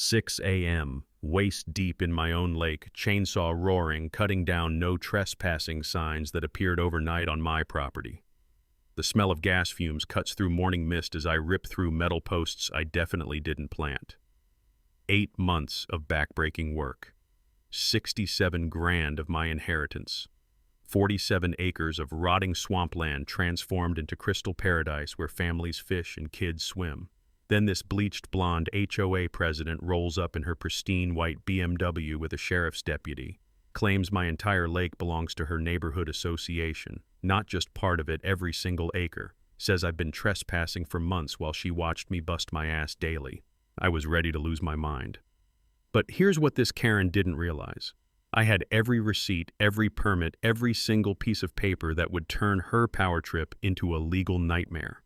6 a.m., waist deep in my own lake, chainsaw roaring, cutting down no trespassing signs that appeared overnight on my property. The smell of gas fumes cuts through morning mist as I rip through metal posts I definitely didn't plant. 8 months of backbreaking work. 67 grand of my inheritance. 47 acres of rotting swampland transformed into crystal paradise where families fish and kids swim. Then this bleached blonde HOA president rolls up in her pristine white BMW with a sheriff's deputy, claims my entire lake belongs to her neighborhood association, not just part of it, every single acre, says I've been trespassing for months while she watched me bust my ass daily. I was ready to lose my mind. But here's what this Karen didn't realize. I had every receipt, every permit, every single piece of paper that would turn her power trip into a legal nightmare.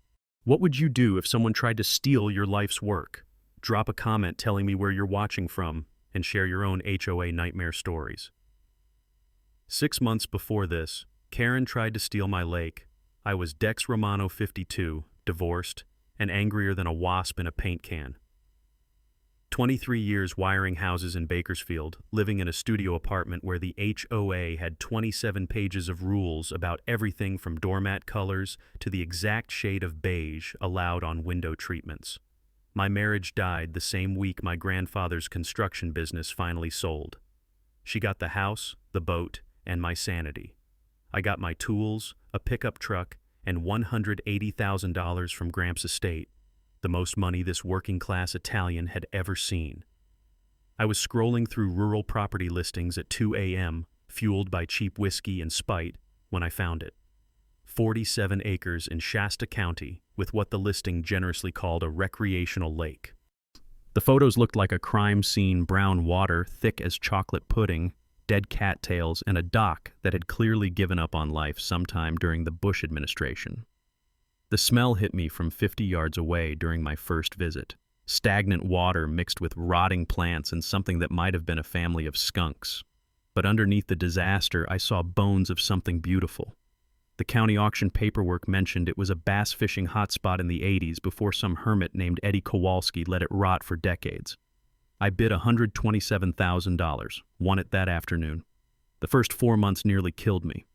What would you do if someone tried to steal your life's work? Drop a comment telling me where you're watching from and share your own HOA nightmare stories. 6 months before this, Karen tried to steal my lake. I was Dex Romano 52, divorced, and angrier than a wasp in a paint can. 23 years wiring houses in Bakersfield, living in a studio apartment where the HOA had 27 pages of rules about everything from doormat colors to the exact shade of beige allowed on window treatments. My marriage died the same week my grandfather's construction business finally sold. She got the house, the boat, and my sanity. I got my tools, a pickup truck, and $180,000 from Gramps' estate. The most money this working-class Italian had ever seen. I was scrolling through rural property listings at 2 a.m., fueled by cheap whiskey and spite, when I found it. 47 acres in Shasta County, with what the listing generously called a recreational lake. The photos looked like a crime scene: brown water, thick as chocolate pudding, dead cattails, and a dock that had clearly given up on life sometime during the Bush administration. The smell hit me from 50 yards away during my first visit. Stagnant water mixed with rotting plants and something that might have been a family of skunks. But underneath the disaster, I saw bones of something beautiful. The county auction paperwork mentioned it was a bass fishing hotspot in the 80s before some hermit named Eddie Kowalski let it rot for decades. I bid $127,000, won it that afternoon. The first 4 months nearly killed me.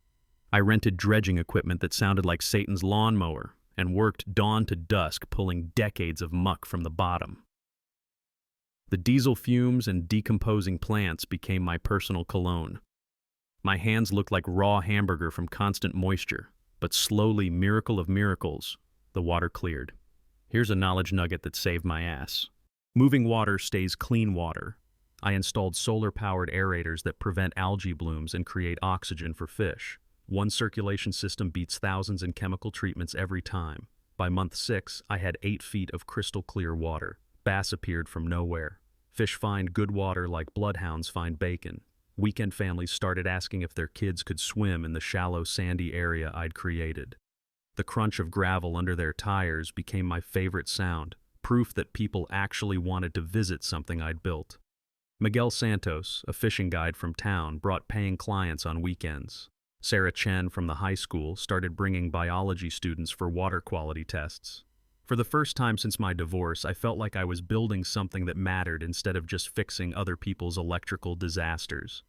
I rented dredging equipment that sounded like Satan's lawnmower, and worked dawn to dusk pulling decades of muck from the bottom. The diesel fumes and decomposing plants became my personal cologne. My hands looked like raw hamburger from constant moisture, but slowly, miracle of miracles, the water cleared. Here's a knowledge nugget that saved my ass. Moving water stays clean water. I installed solar-powered aerators that prevent algae blooms and create oxygen for fish. One circulation system beats thousands in chemical treatments every time. By month 6, I had 8 feet of crystal clear water. Bass appeared from nowhere. Fish find good water like bloodhounds find bacon. Weekend families started asking if their kids could swim in the shallow, sandy area I'd created. The crunch of gravel under their tires became my favorite sound, proof that people actually wanted to visit something I'd built. Miguel Santos, a fishing guide from town, brought paying clients on weekends. Sarah Chen from the high school started bringing biology students for water quality tests. For the first time since my divorce, I felt like I was building something that mattered instead of just fixing other people's electrical disasters.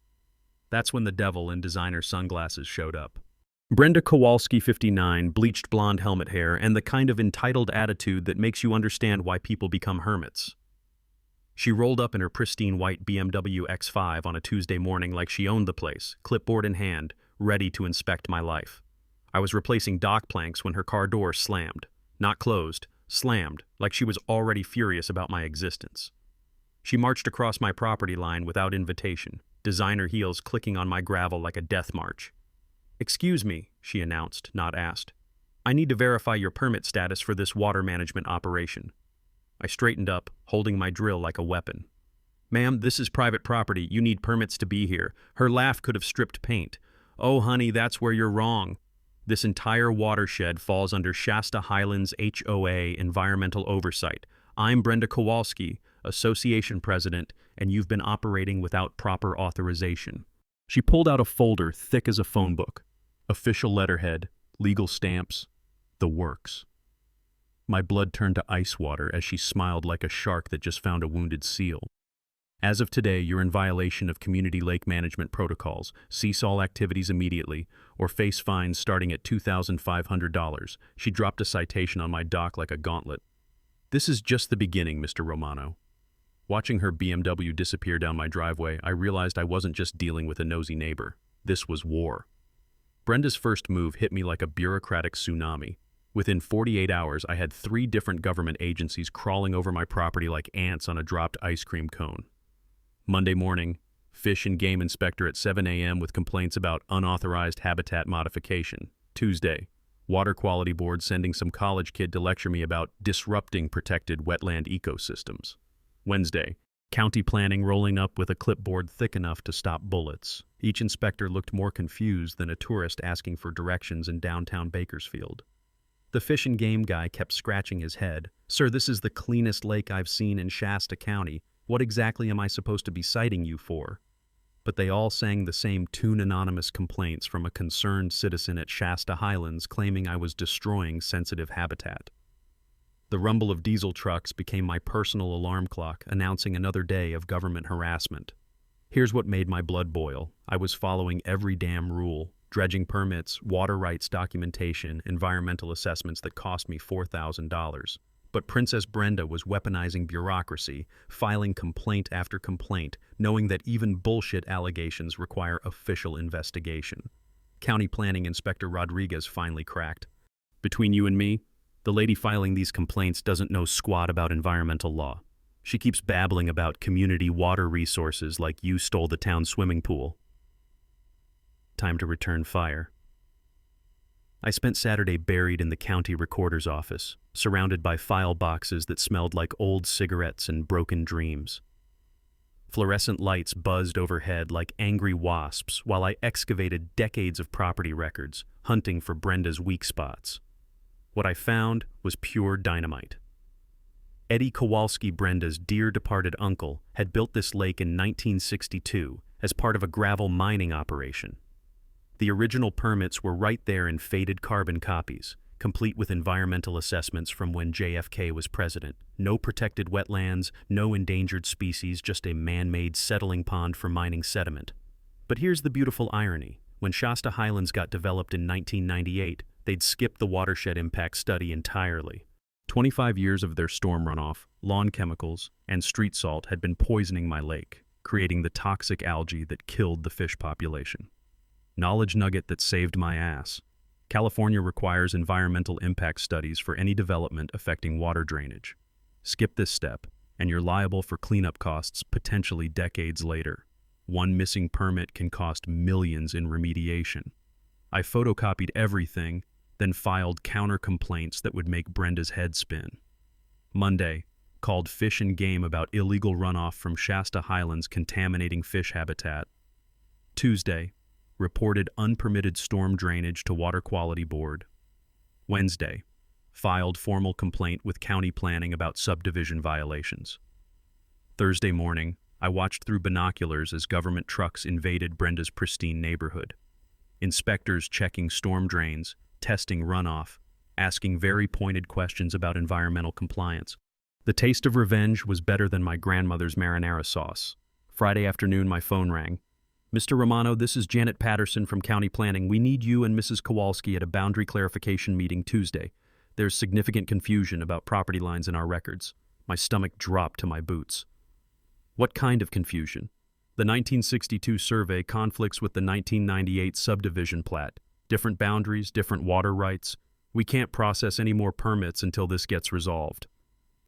That's when the devil in designer sunglasses showed up. Brenda Kowalski, 59, bleached blonde helmet hair, and the kind of entitled attitude that makes you understand why people become hermits. She rolled up in her pristine white BMW X5 on a Tuesday morning like she owned the place, clipboard in hand, ready to inspect my life. I was replacing dock planks when her car door slammed. Not closed, slammed, like she was already furious about my existence. She marched across my property line without invitation, designer heels clicking on my gravel like a death march. "Excuse me," she announced, not asked. "I need to verify your permit status for this water management operation." I straightened up, holding my drill like a weapon. "Ma'am, this is private property. You need permits to be here." Her laugh could have stripped paint. "Oh, honey, that's where you're wrong. This entire watershed falls under Shasta Highlands HOA Environmental Oversight. I'm Brenda Kowalski, Association President, and you've been operating without proper authorization." She pulled out a folder thick as a phone book. Official letterhead, legal stamps, the works. My blood turned to ice water as she smiled like a shark that just found a wounded seal. As of today, you're in violation of community lake management protocols. Cease all activities immediately, or face fines starting at $2,500. She dropped a citation on my dock like a gauntlet. This is just the beginning, Mr. Romano. Watching her BMW disappear down my driveway, I realized I wasn't just dealing with a nosy neighbor. This was war. Brenda's first move hit me like a bureaucratic tsunami. Within 48 hours, I had 3 different government agencies crawling over my property like ants on a dropped ice cream cone. Monday morning, Fish and Game Inspector at 7 a.m. with complaints about unauthorized habitat modification. Tuesday, Water Quality Board sending some college kid to lecture me about disrupting protected wetland ecosystems. Wednesday, County Planning rolling up with a clipboard thick enough to stop bullets. Each inspector looked more confused than a tourist asking for directions in downtown Bakersfield. The Fish and Game guy kept scratching his head. "Sir, this is the cleanest lake I've seen in Shasta County. What exactly am I supposed to be citing you for?" But they all sang the same tune anonymous complaints from a concerned citizen at Shasta Highlands claiming I was destroying sensitive habitat. The rumble of diesel trucks became my personal alarm clock, announcing another day of government harassment. Here's what made my blood boil. I was following every damn rule: dredging permits, water rights documentation, environmental assessments that cost me $4,000. But Princess Brenda was weaponizing bureaucracy, filing complaint after complaint, knowing that even bullshit allegations require official investigation. County Planning Inspector Rodriguez finally cracked. "Between you and me, the lady filing these complaints doesn't know squat about environmental law. She keeps babbling about community water resources like you stole the town swimming pool." Time to return fire. I spent Saturday buried in the county recorder's office, surrounded by file boxes that smelled like old cigarettes and broken dreams. Fluorescent lights buzzed overhead like angry wasps while I excavated decades of property records, hunting for Brenda's weak spots. What I found was pure dynamite. Eddie Kowalski, Brenda's dear departed uncle, had built this lake in 1962 as part of a gravel mining operation. The original permits were right there in faded carbon copies, complete with environmental assessments from when JFK was president. No protected wetlands, no endangered species, just a man-made settling pond for mining sediment. But here's the beautiful irony. When Shasta Highlands got developed in 1998, they'd skipped the watershed impact study entirely. 25 years of their storm runoff, lawn chemicals, and street salt had been poisoning my lake, creating the toxic algae that killed the fish population. Knowledge nugget that saved my ass. California requires environmental impact studies for any development affecting water drainage. Skip this step, and you're liable for cleanup costs potentially decades later. One missing permit can cost millions in remediation. I photocopied everything, then filed counter complaints that would make Brenda's head spin. Monday, called Fish and Game about illegal runoff from Shasta Highlands contaminating fish habitat. Tuesday, reported unpermitted storm drainage to Water Quality Board. Wednesday, filed formal complaint with county planning about subdivision violations. Thursday morning, I watched through binoculars as government trucks invaded Brenda's pristine neighborhood. Inspectors checking storm drains, testing runoff, asking very pointed questions about environmental compliance. The taste of revenge was better than my grandmother's marinara sauce. Friday afternoon, my phone rang. "Mr. Romano, this is Janet Patterson from County Planning. We need you and Mrs. Kowalski at a boundary clarification meeting Tuesday. There's significant confusion about property lines in our records." My stomach dropped to my boots. What kind of confusion? The 1962 survey conflicts with the 1998 subdivision plat. Different boundaries, different water rights. We can't process any more permits until this gets resolved.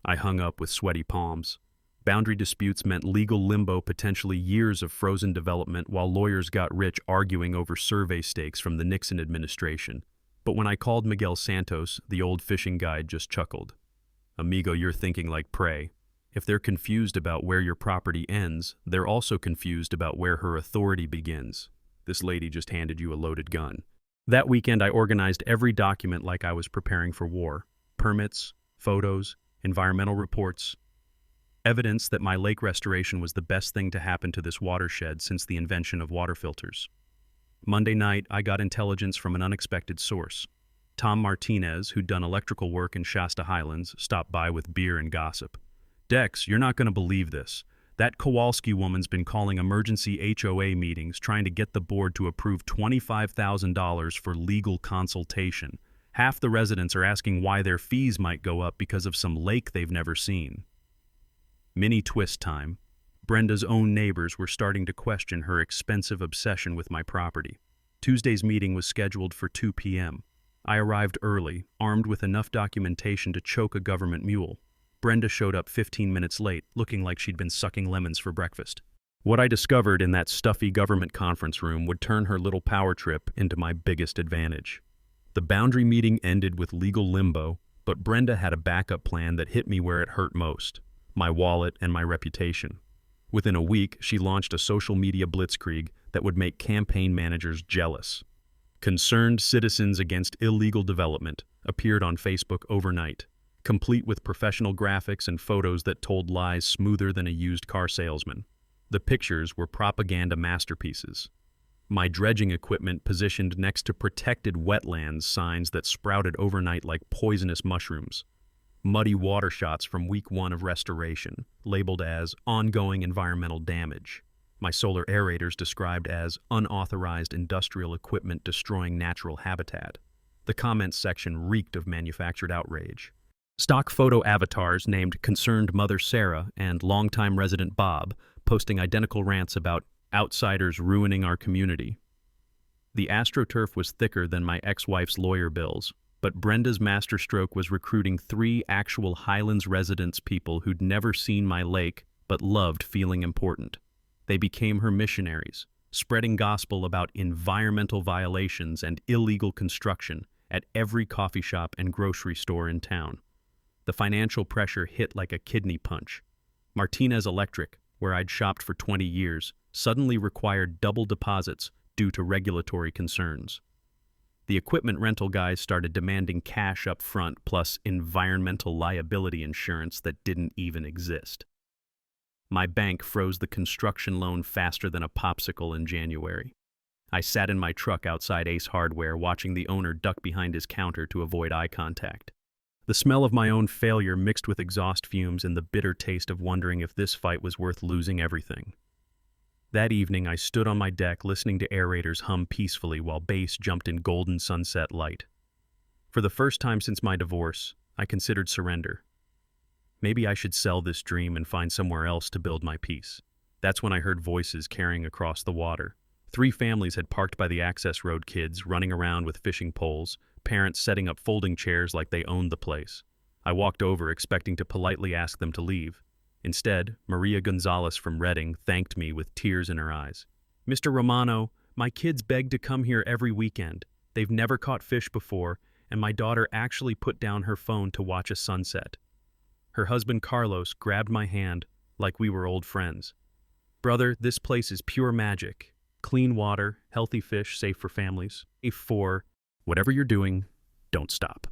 I hung up with sweaty palms. Boundary disputes meant legal limbo, potentially years of frozen development, while lawyers got rich arguing over survey stakes from the Nixon administration. But when I called Miguel Santos, the old fishing guide just chuckled. "Amigo, you're thinking like prey. If they're confused about where your property ends, they're also confused about where her authority begins. This lady just handed you a loaded gun." That weekend, I organized every document like I was preparing for war. Permits, photos, environmental reports. Evidence that my lake restoration was the best thing to happen to this watershed since the invention of water filters. Monday night, I got intelligence from an unexpected source. Tom Martinez, who'd done electrical work in Shasta Highlands, stopped by with beer and gossip. "Dex, you're not going to believe this. That Kowalski woman's been calling emergency HOA meetings trying to get the board to approve $25,000 for legal consultation. Half the residents are asking why their fees might go up because of some lake they've never seen. Mini twist time. Brenda's own neighbors were starting to question her expensive obsession with my property. Tuesday's meeting was scheduled for 2 p.m. I arrived early, armed with enough documentation to choke a government mule. Brenda showed up 15 minutes late, looking like she'd been sucking lemons for breakfast. What I discovered in that stuffy government conference room would turn her little power trip into my biggest advantage. The boundary meeting ended with legal limbo, but Brenda had a backup plan that hit me where it hurt most: my wallet and my reputation. Within a week, she launched a social media blitzkrieg that would make campaign managers jealous. Concerned Citizens Against Illegal Development appeared on Facebook overnight, complete with professional graphics and photos that told lies smoother than a used car salesman. The pictures were propaganda masterpieces. My dredging equipment positioned next to protected wetlands signs that sprouted overnight like poisonous mushrooms. Muddy water shots from week 1 of restoration, labeled as ongoing environmental damage. My solar aerators described as unauthorized industrial equipment destroying natural habitat. The comments section reeked of manufactured outrage. Stock photo avatars named Concerned Mother Sarah and Longtime Resident Bob posting identical rants about outsiders ruining our community. The AstroTurf was thicker than my ex-wife's lawyer bills, but Brenda's masterstroke was recruiting 3 actual Highlands residents people who'd never seen my lake but loved feeling important. They became her missionaries, spreading gospel about environmental violations and illegal construction at every coffee shop and grocery store in town. The financial pressure hit like a kidney punch. Martinez Electric, where I'd shopped for 20 years, suddenly required double deposits due to regulatory concerns. The equipment rental guys started demanding cash up front plus environmental liability insurance that didn't even exist. My bank froze the construction loan faster than a popsicle in January. I sat in my truck outside Ace Hardware watching the owner duck behind his counter to avoid eye contact. The smell of my own failure mixed with exhaust fumes and the bitter taste of wondering if this fight was worth losing everything. That evening, I stood on my deck listening to aerators hum peacefully while bass jumped in golden sunset light. For the first time since my divorce, I considered surrender. Maybe I should sell this dream and find somewhere else to build my peace. That's when I heard voices carrying across the water. 3 families had parked by the access road, kids running around with fishing poles, parents setting up folding chairs like they owned the place. I walked over expecting to politely ask them to leave. Instead, Maria Gonzalez from Redding thanked me with tears in her eyes. "Mr. Romano, my kids beg to come here every weekend. They've never caught fish before, and my daughter actually put down her phone to watch a sunset." Her husband Carlos grabbed my hand like we were old friends. "Brother, this place is pure magic. Clean water, healthy fish, safe for families. Safe for whatever you're doing, don't stop."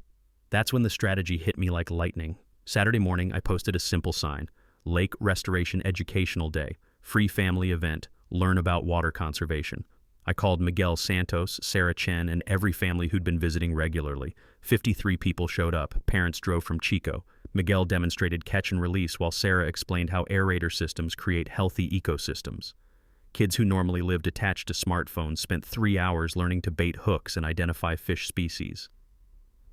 That's when the strategy hit me like lightning. Saturday morning, I posted a simple sign: Lake Restoration Educational Day, free family event, learn about water conservation. I called Miguel Santos, Sarah Chen, and every family who'd been visiting regularly. 53 people showed up. Parents drove from Chico. Miguel demonstrated catch and release while Sarah explained how aerator systems create healthy ecosystems. Kids who normally lived attached to smartphones spent 3 hours learning to bait hooks and identify fish species.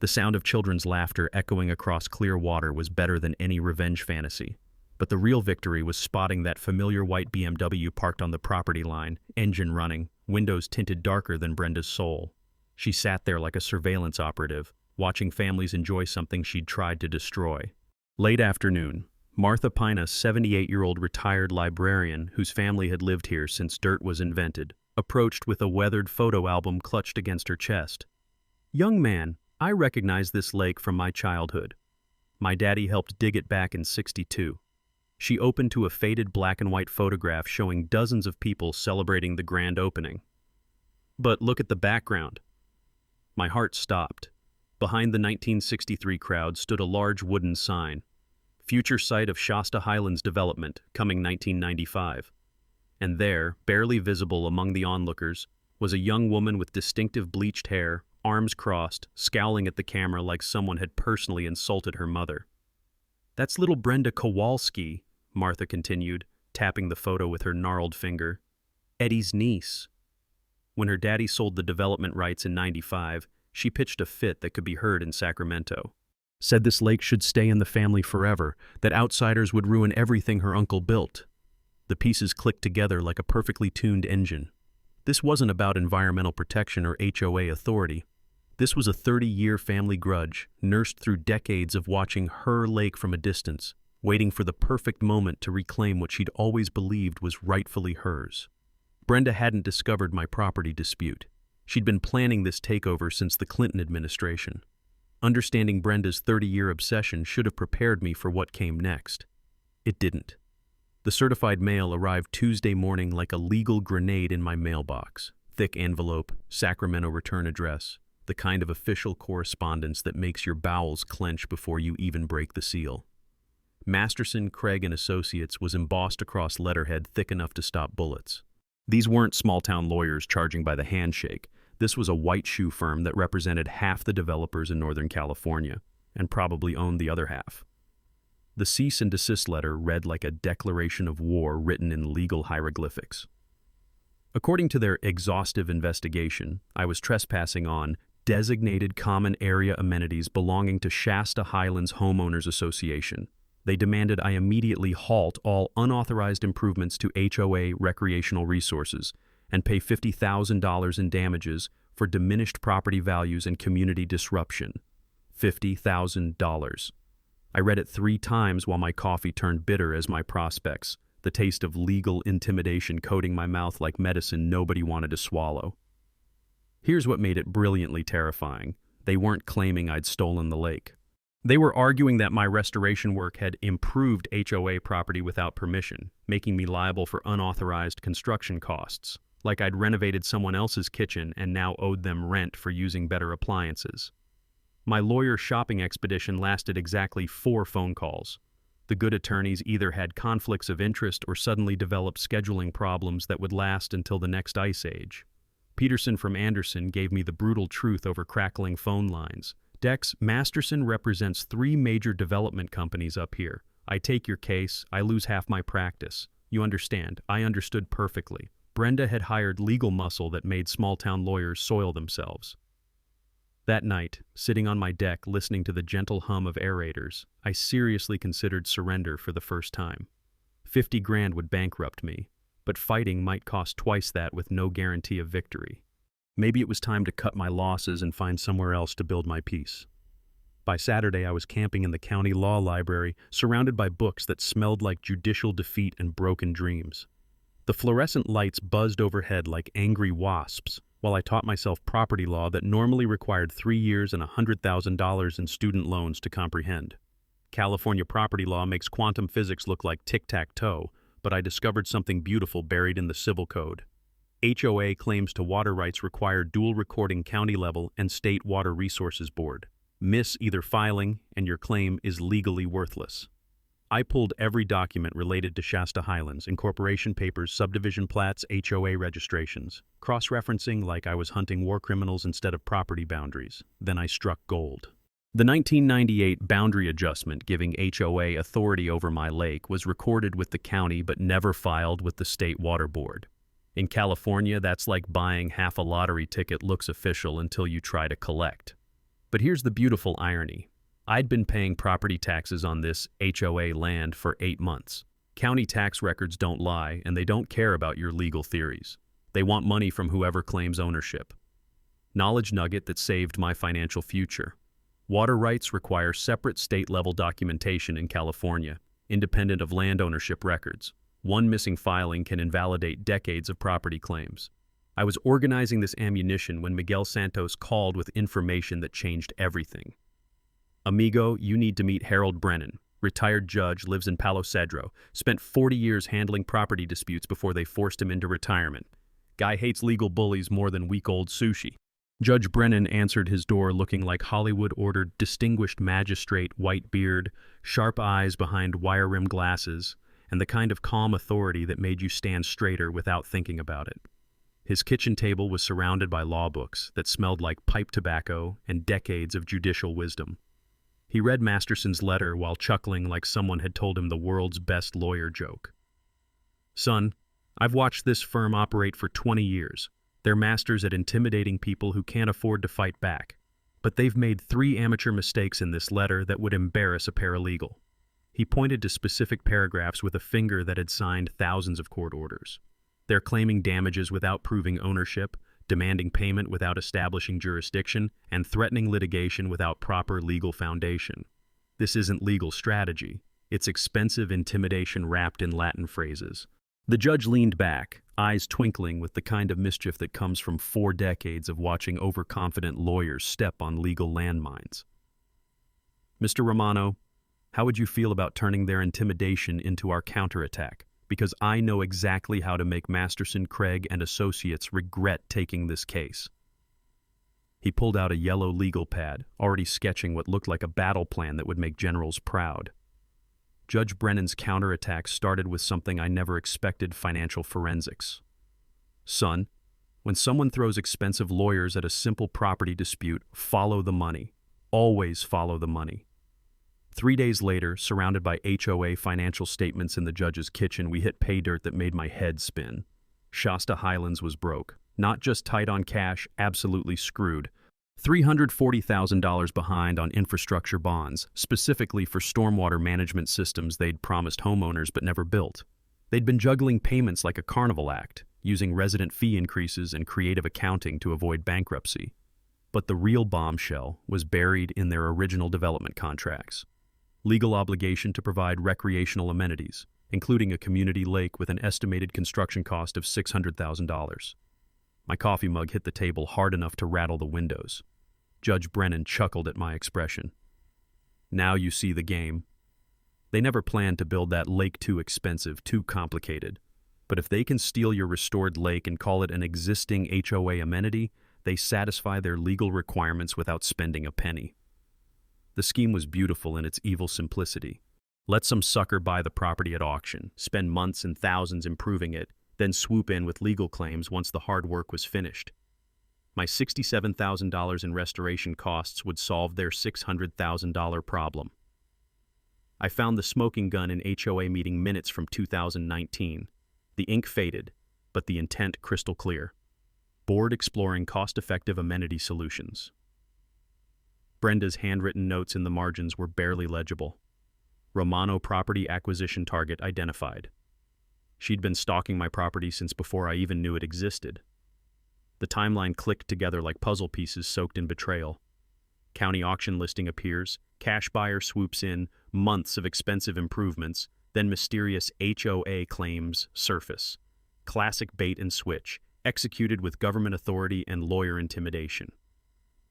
The sound of children's laughter echoing across clear water was better than any revenge fantasy. But the real victory was spotting that familiar white BMW parked on the property line, engine running, windows tinted darker than Brenda's soul. She sat there like a surveillance operative, watching families enjoy something she'd tried to destroy. Late afternoon, Martha Pina, 78-year-old retired librarian whose family had lived here since dirt was invented, approached with a weathered photo album clutched against her chest. "Young man, I recognize this lake from my childhood. My daddy helped dig it back in '62. She opened to a faded black and white photograph showing dozens of people celebrating the grand opening. "But look at the background." My heart stopped. Behind the 1963 crowd stood a large wooden sign: "Future site of Shasta Highlands Development, coming 1995. And there, barely visible among the onlookers, was a young woman with distinctive bleached hair, arms crossed, scowling at the camera like someone had personally insulted her mother. "That's little Brenda Kowalski," Martha continued, tapping the photo with her gnarled finger. Eddie's niece. When her daddy sold the development rights in '95, she pitched a fit that could be heard in Sacramento. Said this lake should stay in the family forever, that outsiders would ruin everything her uncle built. The pieces clicked together like a perfectly tuned engine. This wasn't about environmental protection or HOA authority. This was a 30-year family grudge, nursed through decades of watching her lake from a distance, waiting for the perfect moment to reclaim what she'd always believed was rightfully hers. Brenda hadn't discovered my property dispute. She'd been planning this takeover since the Clinton administration. Understanding Brenda's 30-year obsession should have prepared me for what came next. It didn't. The certified mail arrived Tuesday morning like a legal grenade in my mailbox. Thick envelope, Sacramento return address, the kind of official correspondence that makes your bowels clench before you even break the seal. Masterson, Craig & Associates was embossed across letterhead thick enough to stop bullets. These weren't small-town lawyers charging by the handshake. This was a white shoe firm that represented half the developers in Northern California, and probably owned the other half. The cease and desist letter read like a declaration of war written in legal hieroglyphics. According to their exhaustive investigation, I was trespassing on designated common area amenities belonging to Shasta Highlands Homeowners Association. They demanded I immediately halt all unauthorized improvements to HOA recreational resources and pay $50,000 in damages for diminished property values and community disruption. $50,000. I read it 3 times while my coffee turned bitter as my prospects, the taste of legal intimidation coating my mouth like medicine nobody wanted to swallow. Here's what made it brilliantly terrifying. They weren't claiming I'd stolen the lake. They were arguing that my restoration work had improved HOA property without permission, making me liable for unauthorized construction costs, like I'd renovated someone else's kitchen and now owed them rent for using better appliances. My lawyer shopping expedition lasted exactly 4 phone calls. The good attorneys either had conflicts of interest or suddenly developed scheduling problems that would last until the next ice age. Peterson from Anderson gave me the brutal truth over crackling phone lines. Dex, Masterson represents 3 major development companies up here. I take your case, I lose half my practice. You understand, I understood perfectly. Brenda had hired legal muscle that made small-town lawyers soil themselves. That night, sitting on my deck listening to the gentle hum of aerators, I seriously considered surrender for the first time. 50 grand would bankrupt me, but fighting might cost twice that with no guarantee of victory. Maybe it was time to cut my losses and find somewhere else to build my peace. By Saturday, I was camping in the county law library, surrounded by books that smelled like judicial defeat and broken dreams. The fluorescent lights buzzed overhead like angry wasps, while I taught myself property law that normally required 3 years and $100,000 in student loans to comprehend. California property law makes quantum physics look like tic-tac-toe, but I discovered something beautiful buried in the civil code. HOA claims to water rights require dual recording county level and state water resources board. Miss either filing, and your claim is legally worthless. I pulled every document related to Shasta Highlands, incorporation papers, subdivision plats, HOA registrations, cross-referencing like I was hunting war criminals instead of property boundaries. Then I struck gold. The 1998 boundary adjustment giving HOA authority over my lake was recorded with the county but never filed with the state water board. In California, that's like buying half a lottery ticket looks official until you try to collect. But here's the beautiful irony. I'd been paying property taxes on this HOA land for 8 months. County tax records don't lie, and they don't care about your legal theories. They want money from whoever claims ownership. Knowledge nugget that saved my financial future. Water rights require separate state-level documentation in California, independent of land ownership records. One missing filing can invalidate decades of property claims. I was organizing this ammunition when Miguel Santos called with information that changed everything. Amigo, you need to meet Harold Brennan. Retired judge, lives in Palo Cedro. Spent 40 years handling property disputes before they forced him into retirement. Guy hates legal bullies more than week-old sushi. Judge Brennan answered his door looking like Hollywood-ordered distinguished magistrate, white beard, sharp eyes behind wire-rimmed glasses, and the kind of calm authority that made you stand straighter without thinking about it. His kitchen table was surrounded by law books that smelled like pipe tobacco and decades of judicial wisdom. He read Masterson's letter while chuckling like someone had told him the world's best lawyer joke. Son, I've watched this firm operate for 20 years. They're masters at intimidating people who can't afford to fight back. But they've made 3 amateur mistakes in this letter that would embarrass a paralegal. He pointed to specific paragraphs with a finger that had signed thousands of court orders. They're claiming damages without proving ownership, demanding payment without establishing jurisdiction, and threatening litigation without proper legal foundation. This isn't legal strategy. It's expensive intimidation wrapped in Latin phrases. The judge leaned back, eyes twinkling with the kind of mischief that comes from 4 decades of watching overconfident lawyers step on legal landmines. Mr. Romano, how would you feel about turning their intimidation into our counterattack? Because I know exactly how to make Masterson, Craig, and Associates regret taking this case. He pulled out a yellow legal pad, already sketching what looked like a battle plan that would make generals proud. Judge Brennan's counterattack started with something I never expected: financial forensics. Son, when someone throws expensive lawyers at a simple property dispute, follow the money. Always follow the money. 3 days later, surrounded by HOA financial statements in the judge's kitchen, we hit pay dirt that made my head spin. Shasta Highlands was broke. Not just tight on cash, absolutely screwed. $340,000 behind on infrastructure bonds, specifically for stormwater management systems they'd promised homeowners but never built. They'd been juggling payments like a carnival act, using resident fee increases and creative accounting to avoid bankruptcy. But the real bombshell was buried in their original development contracts. Legal obligation to provide recreational amenities, including a community lake with an estimated construction cost of $600,000. My coffee mug hit the table hard enough to rattle the windows. Judge Brennan chuckled at my expression. Now you see the game. They never planned to build that lake too expensive, too complicated. But if they can steal your restored lake and call it an existing HOA amenity, they satisfy their legal requirements without spending a penny. The scheme was beautiful in its evil simplicity. Let some sucker buy the property at auction, spend months and thousands improving it, then swoop in with legal claims once the hard work was finished. My $67,000 in restoration costs would solve their $600,000 problem. I found the smoking gun in HOA meeting minutes from 2019. The ink faded, but the intent crystal clear. Board exploring cost-effective amenity solutions. Brenda's handwritten notes in the margins were barely legible. Romano property acquisition target identified. She'd been stalking my property since before I even knew it existed. The timeline clicked together like puzzle pieces soaked in betrayal. County auction listing appears, cash buyer swoops in, months of expensive improvements, then mysterious HOA claims surface. Classic bait and switch, executed with government authority and lawyer intimidation.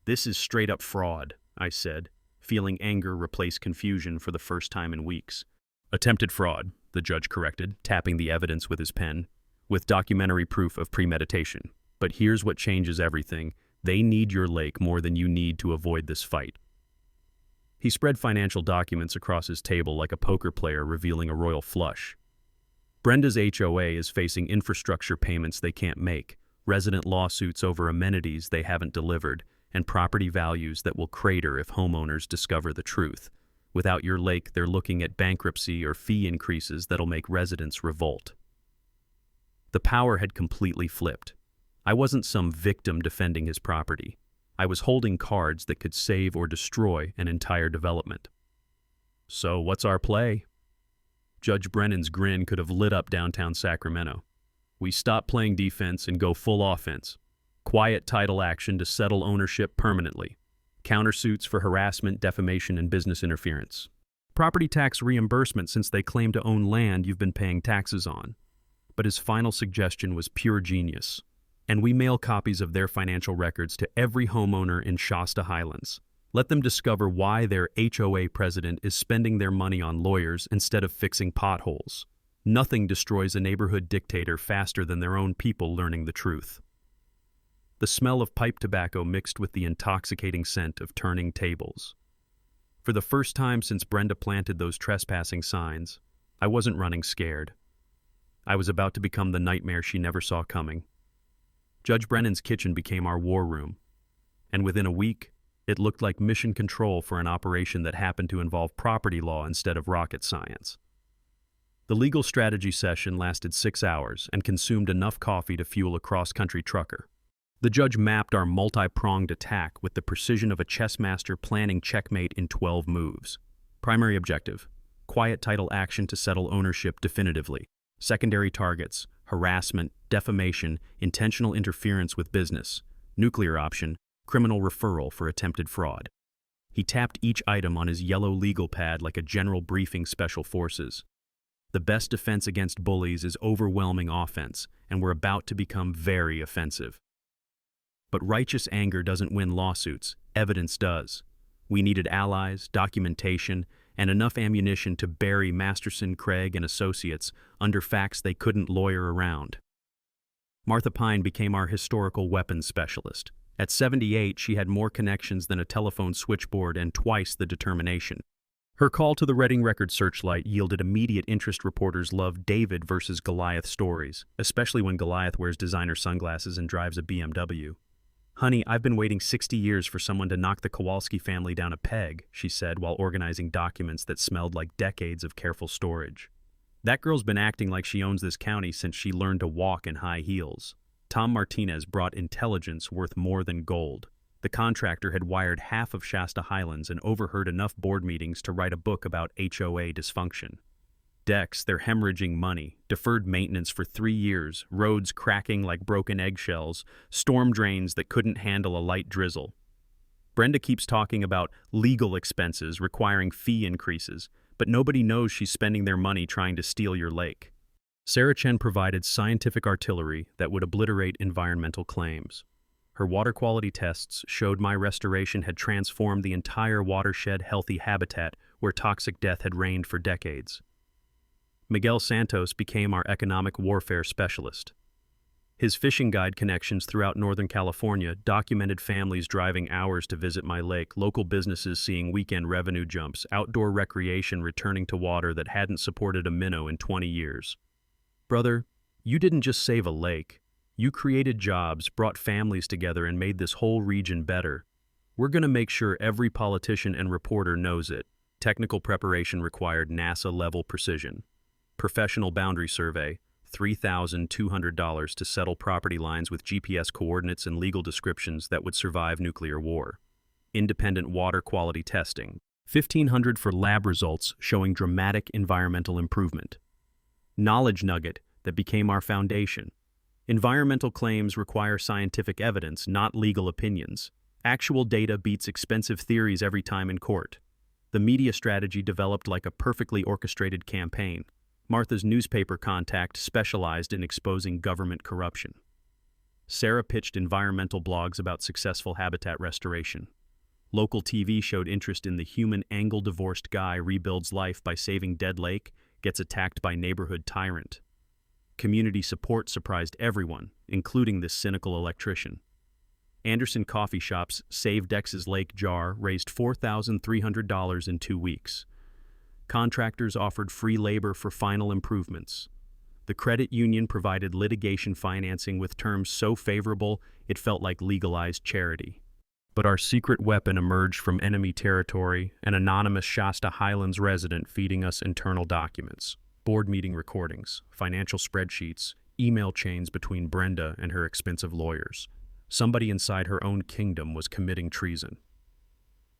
This is straight-up fraud, I said, feeling anger replace confusion for the first time in weeks. Attempted fraud, the judge corrected, tapping the evidence with his pen, with documentary proof of premeditation. But here's what changes everything. They need your lake more than you need to avoid this fight. He spread financial documents across his table like a poker player revealing a royal flush. Brenda's HOA is facing infrastructure payments they can't make, resident lawsuits over amenities they haven't delivered, and property values that will crater if homeowners discover the truth. Without your lake, they're looking at bankruptcy or fee increases that'll make residents revolt. The power had completely flipped. I wasn't some victim defending his property. I was holding cards that could save or destroy an entire development. So what's our play? Judge Brennan's grin could have lit up downtown Sacramento. We stop playing defense and go full offense. Quiet title action to settle ownership permanently. Countersuits for harassment, defamation, and business interference. Property tax reimbursement since they claim to own land you've been paying taxes on. But his final suggestion was pure genius. And we mail copies of their financial records to every homeowner in Shasta Highlands. Let them discover why their HOA president is spending their money on lawyers instead of fixing potholes. Nothing destroys a neighborhood dictator faster than their own people learning the truth. The smell of pipe tobacco mixed with the intoxicating scent of turning tables. For the first time since Brenda planted those trespassing signs, I wasn't running scared. I was about to become the nightmare she never saw coming. Judge Brennan's kitchen became our war room, and within a week, it looked like mission control for an operation that happened to involve property law instead of rocket science. The legal strategy session lasted 6 hours and consumed enough coffee to fuel a cross-country trucker. The judge mapped our multi-pronged attack with the precision of a chess master planning checkmate in 12 moves. Primary objective: quiet title action to settle ownership definitively. Secondary targets: harassment, defamation, intentional interference with business. Nuclear option: criminal referral for attempted fraud. He tapped each item on his yellow legal pad like a general briefing special forces. The best defense against bullies is overwhelming offense, and we're about to become very offensive. But righteous anger doesn't win lawsuits, evidence does. We needed allies, documentation, and enough ammunition to bury Masterson, Craig, and Associates under facts they couldn't lawyer around. Martha Pine became our historical weapons specialist. At 78, she had more connections than a telephone switchboard and twice the determination. Her call to the Reading Record Searchlight yielded immediate interest. Reporters loved David versus Goliath stories, especially when Goliath wears designer sunglasses and drives a BMW. "Honey, I've been waiting 60 years for someone to knock the Kowalski family down a peg," she said while organizing documents that smelled like decades of careful storage. "That girl's been acting like she owns this county since she learned to walk in high heels." Tom Martinez brought intelligence worth more than gold. The contractor had wired half of Shasta Highlands and overheard enough board meetings to write a book about HOA dysfunction. Decks, they're hemorrhaging money, deferred maintenance for 3 years, roads cracking like broken eggshells, storm drains that couldn't handle a light drizzle. Brenda keeps talking about legal expenses requiring fee increases, but nobody knows she's spending their money trying to steal your lake. Sarah Chen provided scientific artillery that would obliterate environmental claims. Her water quality tests showed my restoration had transformed the entire watershed healthy habitat where toxic death had reigned for decades. Miguel Santos became our economic warfare specialist. His fishing guide connections throughout Northern California documented families driving hours to visit my lake, local businesses seeing weekend revenue jumps, outdoor recreation returning to water that hadn't supported a minnow in 20 years. Brother, you didn't just save a lake. You created jobs, brought families together, and made this whole region better. We're going to make sure every politician and reporter knows it. Technical preparation required NASA-level precision. Professional boundary survey, $3,200 to settle property lines with GPS coordinates and legal descriptions that would survive nuclear war. Independent water quality testing, $1,500 for lab results showing dramatic environmental improvement. Knowledge nugget that became our foundation. Environmental claims require scientific evidence, not legal opinions. Actual data beats expensive theories every time in court. The media strategy developed like a perfectly orchestrated campaign. Martha's newspaper contact specialized in exposing government corruption. Sarah pitched environmental blogs about successful habitat restoration. Local TV showed interest in the human angle. Divorced guy rebuilds life by saving dead lake, gets attacked by neighborhood tyrant. Community support surprised everyone, including this cynical electrician. Anderson Coffee Shops saved Dex's lake jar, raised $4,300 in 2 weeks. Contractors offered free labor for final improvements. The credit union provided litigation financing with terms so favorable it felt like legalized charity. But our secret weapon emerged from enemy territory, an anonymous Shasta Highlands resident feeding us internal documents, board meeting recordings, financial spreadsheets, email chains between Brenda and her expensive lawyers. Somebody inside her own kingdom was committing treason.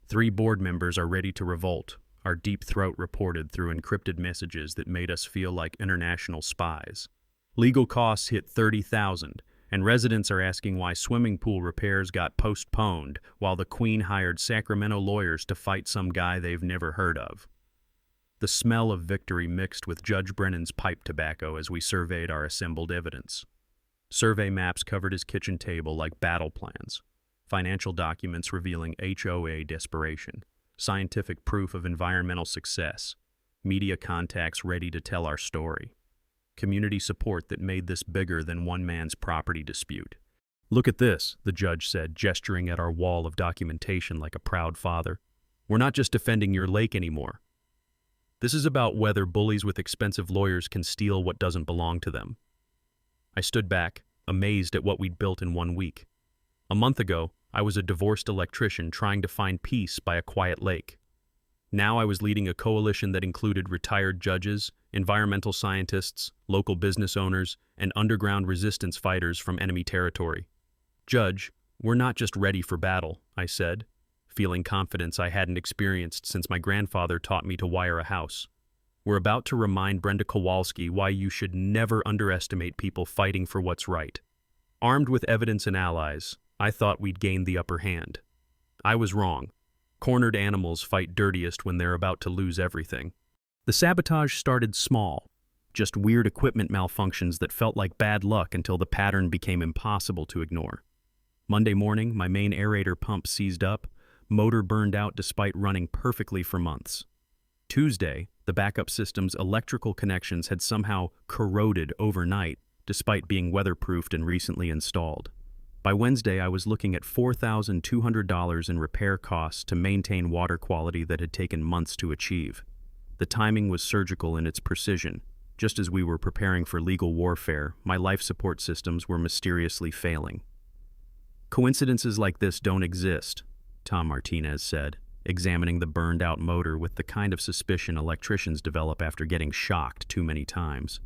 3 board members are ready to revolt, our deep throat reported through encrypted messages that made us feel like international spies. Legal costs hit $30,000, and residents are asking why swimming pool repairs got postponed while the Queen hired Sacramento lawyers to fight some guy they've never heard of. The smell of victory mixed with Judge Brennan's pipe tobacco as we surveyed our assembled evidence. Survey maps covered his kitchen table like battle plans, financial documents revealing HOA desperation, scientific proof of environmental success, media contacts ready to tell our story, community support that made this bigger than one man's property dispute. "Look at this," the judge said, gesturing at our wall of documentation like a proud father. "We're not just defending your lake anymore. This is about whether bullies with expensive lawyers can steal what doesn't belong to them." I stood back, amazed at what we'd built in 1 week. A month ago, I was a divorced electrician trying to find peace by a quiet lake. Now I was leading a coalition that included retired judges, environmental scientists, local business owners, and underground resistance fighters from enemy territory. "Judge, we're not just ready for battle," I said, feeling confidence I hadn't experienced since my grandfather taught me to wire a house. "We're about to remind Brenda Kowalski why you should never underestimate people fighting for what's right." Armed with evidence and allies, I thought we'd gained the upper hand. I was wrong. Cornered animals fight dirtiest when they're about to lose everything. The sabotage started small, just weird equipment malfunctions that felt like bad luck until the pattern became impossible to ignore. Monday morning, my main aerator pump seized up, motor burned out despite running perfectly for months. Tuesday, the backup system's electrical connections had somehow corroded overnight, despite being weatherproofed and recently installed. By Wednesday, I was looking at $4,200 in repair costs to maintain water quality that had taken months to achieve. The timing was surgical in its precision. Just as we were preparing for legal warfare, my life support systems were mysteriously failing. "Coincidences like this don't exist," Tom Martinez said, examining the burned-out motor with the kind of suspicion electricians develop after getting shocked too many times.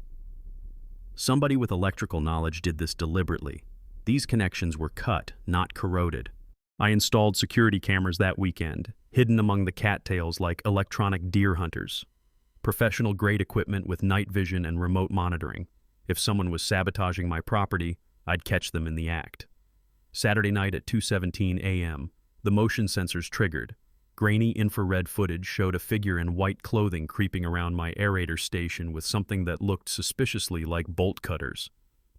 "Somebody with electrical knowledge did this deliberately. These connections were cut, not corroded. I installed security cameras that weekend, hidden among the cattails like electronic deer hunters. Professional-grade equipment with night vision and remote monitoring. If someone was sabotaging my property, I'd catch them in the act." Saturday night at 2:17 a.m., the motion sensors triggered. Grainy infrared footage showed a figure in white clothing creeping around my aerator station with something that looked suspiciously like bolt cutters.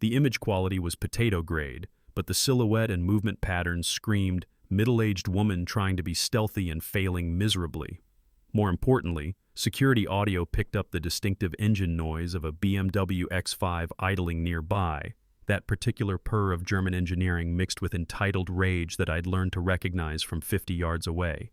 The image quality was potato grade, but the silhouette and movement patterns screamed middle-aged woman trying to be stealthy and failing miserably. More importantly, security audio picked up the distinctive engine noise of a BMW X5 idling nearby, that particular purr of German engineering mixed with entitled rage that I'd learned to recognize from 50 yards away.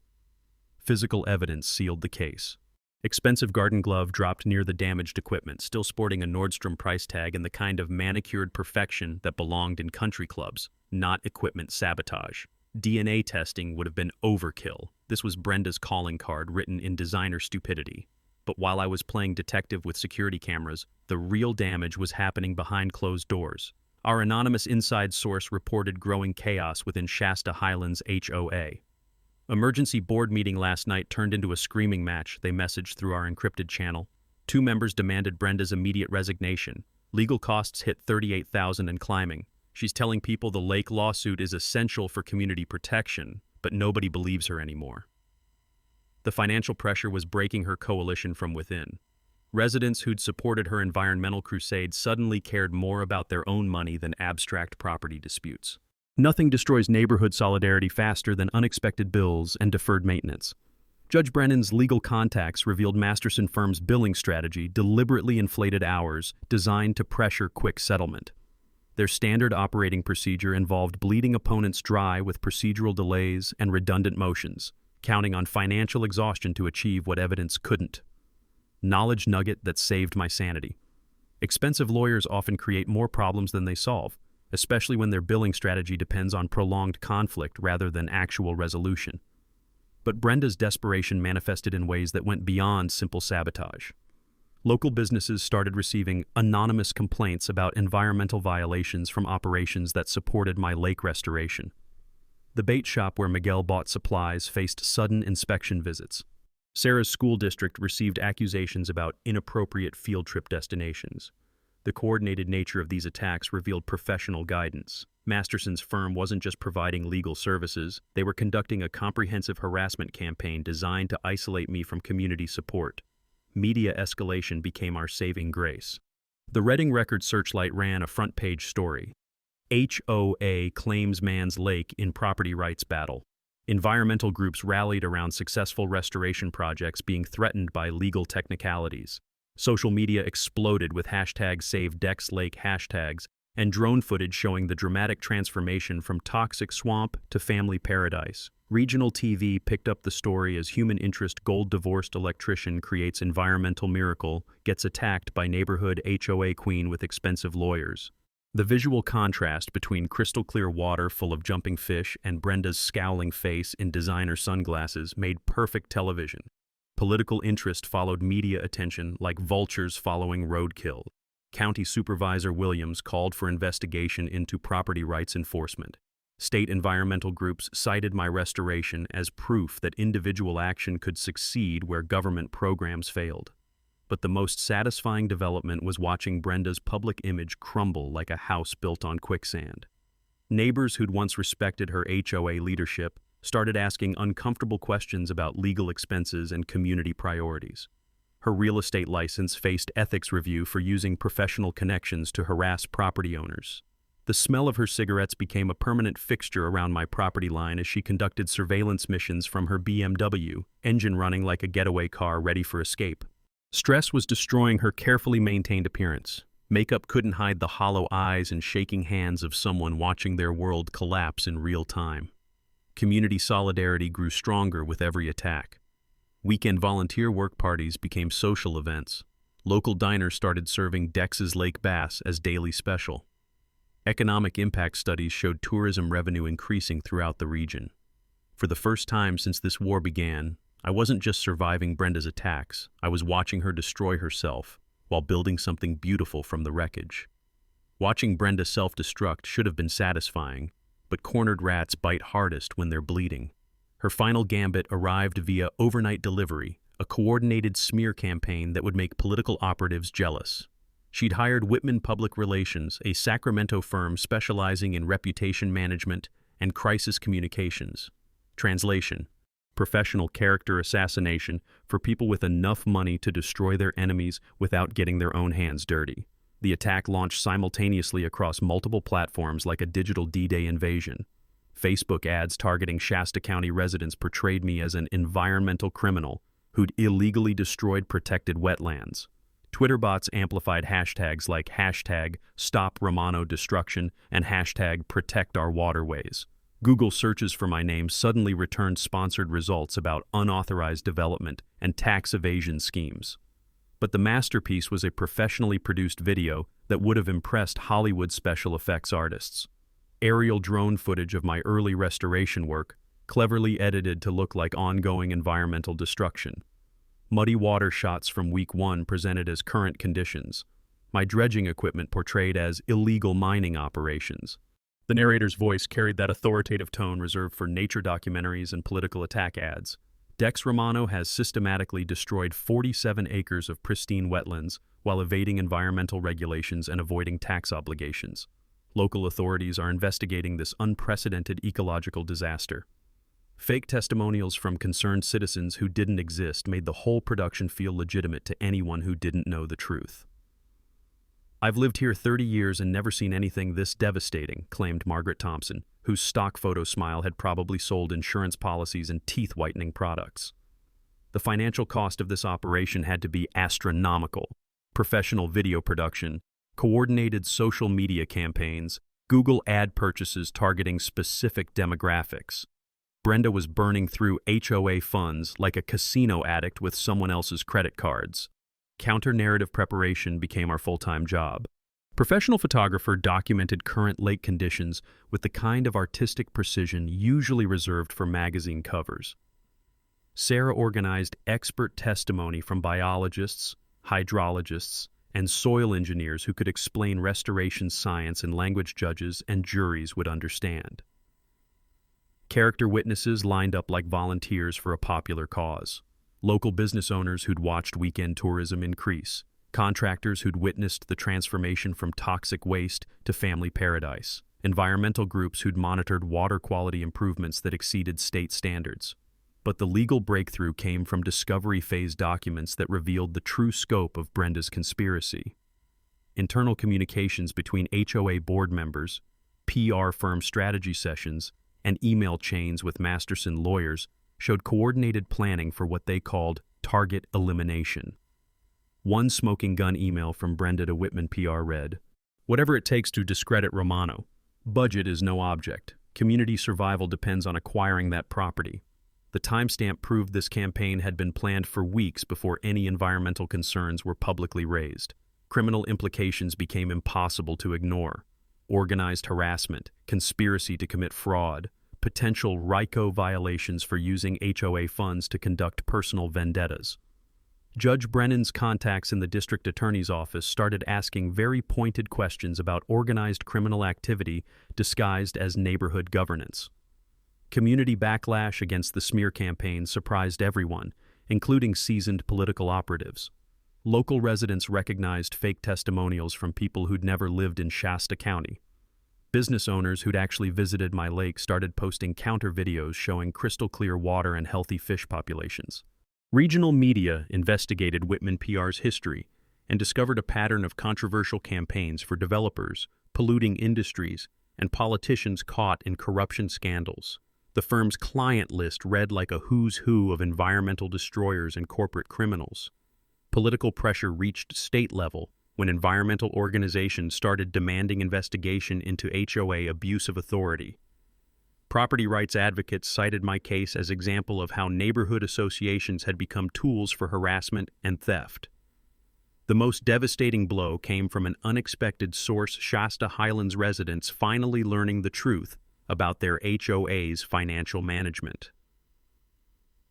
Physical evidence sealed the case. Expensive garden glove dropped near the damaged equipment, still sporting a Nordstrom price tag and the kind of manicured perfection that belonged in country clubs, not equipment sabotage. DNA testing would have been overkill. This was Brenda's calling card written in designer stupidity. But while I was playing detective with security cameras, the real damage was happening behind closed doors. Our anonymous inside source reported growing chaos within Shasta Highlands HOA. "Emergency board meeting last night turned into a screaming match," they messaged through our encrypted channel. 2 members demanded Brenda's immediate resignation. Legal costs hit $38,000 and climbing. She's telling people the Lake lawsuit is essential for community protection, but nobody believes her anymore. The financial pressure was breaking her coalition from within. Residents who'd supported her environmental crusade suddenly cared more about their own money than abstract property disputes. Nothing destroys neighborhood solidarity faster than unexpected bills and deferred maintenance. Judge Brennan's legal contacts revealed Masterson Firm's billing strategy deliberately inflated hours designed to pressure quick settlement. Their standard operating procedure involved bleeding opponents dry with procedural delays and redundant motions, counting on financial exhaustion to achieve what evidence couldn't. Knowledge nugget that saved my sanity. Expensive lawyers often create more problems than they solve, especially when their billing strategy depends on prolonged conflict rather than actual resolution. But Brenda's desperation manifested in ways that went beyond simple sabotage. Local businesses started receiving anonymous complaints about environmental violations from operations that supported my lake restoration. The bait shop where Miguel bought supplies faced sudden inspection visits. Sarah's school district received accusations about inappropriate field trip destinations. The coordinated nature of these attacks revealed professional guidance. Masterson's firm wasn't just providing legal services, they were conducting a comprehensive harassment campaign designed to isolate me from community support. Media escalation became our saving grace. The Reading Record Searchlight ran a front-page story. HOA claims man's lake in property rights battle. Environmental groups rallied around successful restoration projects being threatened by legal technicalities. Social media exploded with #SaveDexLake hashtags and drone footage showing the dramatic transformation from toxic swamp to family paradise. Regional TV picked up the story as human interest gold-divorced electrician creates environmental miracle, gets attacked by neighborhood HOA queen with expensive lawyers. The visual contrast between crystal-clear water full of jumping fish and Brenda's scowling face in designer sunglasses made perfect television. Political interest followed media attention like vultures following roadkill. County Supervisor Williams called for investigation into property rights enforcement. State environmental groups cited my restoration as proof that individual action could succeed where government programs failed. But the most satisfying development was watching Brenda's public image crumble like a house built on quicksand. Neighbors who'd once respected her HOA leadership started asking uncomfortable questions about legal expenses and community priorities. Her real estate license faced ethics review for using professional connections to harass property owners. The smell of her cigarettes became a permanent fixture around my property line as she conducted surveillance missions from her BMW, engine running like a getaway car ready for escape. Stress was destroying her carefully maintained appearance. Makeup couldn't hide the hollow eyes and shaking hands of someone watching their world collapse in real time. Community solidarity grew stronger with every attack. Weekend volunteer work parties became social events. Local diners started serving Dex's Lake Bass as daily special. Economic impact studies showed tourism revenue increasing throughout the region. For the first time since this war began, I wasn't just surviving Brenda's attacks, I was watching her destroy herself while building something beautiful from the wreckage. Watching Brenda self-destruct should have been satisfying, but cornered rats bite hardest when they're bleeding. Her final gambit arrived via overnight delivery, a coordinated smear campaign that would make political operatives jealous. She'd hired Whitman Public Relations, a Sacramento firm specializing in reputation management and crisis communications. Translation: professional character assassination for people with enough money to destroy their enemies without getting their own hands dirty. The attack launched simultaneously across multiple platforms like a digital D-Day invasion. Facebook ads targeting Shasta County residents portrayed me as an environmental criminal who'd illegally destroyed protected wetlands. Twitter bots amplified hashtags like #StopRomanoDestruction and #ProtectOurWaterways. Google searches for my name suddenly returned sponsored results about unauthorized development and tax evasion schemes. But the masterpiece was a professionally produced video that would have impressed Hollywood special effects artists. Aerial drone footage of my early restoration work, cleverly edited to look like ongoing environmental destruction. Muddy water shots from week 1 presented as current conditions. My dredging equipment portrayed as illegal mining operations. The narrator's voice carried that authoritative tone reserved for nature documentaries and political attack ads. Dex Romano has systematically destroyed 47 acres of pristine wetlands while evading environmental regulations and avoiding tax obligations. Local authorities are investigating this unprecedented ecological disaster. Fake testimonials from concerned citizens who didn't exist made the whole production feel legitimate to anyone who didn't know the truth. "I've lived here 30 years and never seen anything this devastating," claimed Margaret Thompson, whose stock photo smile had probably sold insurance policies and teeth-whitening products. The financial cost of this operation had to be astronomical. Professional video production, coordinated social media campaigns, Google ad purchases targeting specific demographics. Brenda was burning through HOA funds like a casino addict with someone else's credit cards. Counter-narrative preparation became our full-time job. Professional photographer documented current lake conditions with the kind of artistic precision usually reserved for magazine covers. Sarah organized expert testimony from biologists, hydrologists, and soil engineers who could explain restoration science in language judges and juries would understand. Character witnesses lined up like volunteers for a popular cause. Local business owners who'd watched weekend tourism increase. Contractors who'd witnessed the transformation from toxic waste to family paradise. Environmental groups who'd monitored water quality improvements that exceeded state standards. But the legal breakthrough came from discovery phase documents that revealed the true scope of Brenda's conspiracy. Internal communications between HOA board members, PR firm strategy sessions, and email chains with Masterson lawyers showed coordinated planning for what they called target elimination. One smoking gun email from Brenda to Whitman PR read, "Whatever it takes to discredit Romano. Budget is no object. Community survival depends on acquiring that property." The timestamp proved this campaign had been planned for weeks before any environmental concerns were publicly raised. Criminal implications became impossible to ignore. Organized harassment, conspiracy to commit fraud, potential RICO violations for using HOA funds to conduct personal vendettas. Judge Brennan's contacts in the district attorney's office started asking very pointed questions about organized criminal activity disguised as neighborhood governance. Community backlash against the smear campaign surprised everyone, including seasoned political operatives. Local residents recognized fake testimonials from people who'd never lived in Shasta County. Business owners who'd actually visited my lake started posting counter videos showing crystal clear water and healthy fish populations. Regional media investigated Whitman PR's history and discovered a pattern of controversial campaigns for developers, polluting industries, and politicians caught in corruption scandals. The firm's client list read like a who's who of environmental destroyers and corporate criminals. Political pressure reached state level when environmental organizations started demanding investigation into HOA abuse of authority. Property rights advocates cited my case as example of how neighborhood associations had become tools for harassment and theft. The most devastating blow came from an unexpected source, Shasta Highlands residents finally learning the truth about their HOA's financial management.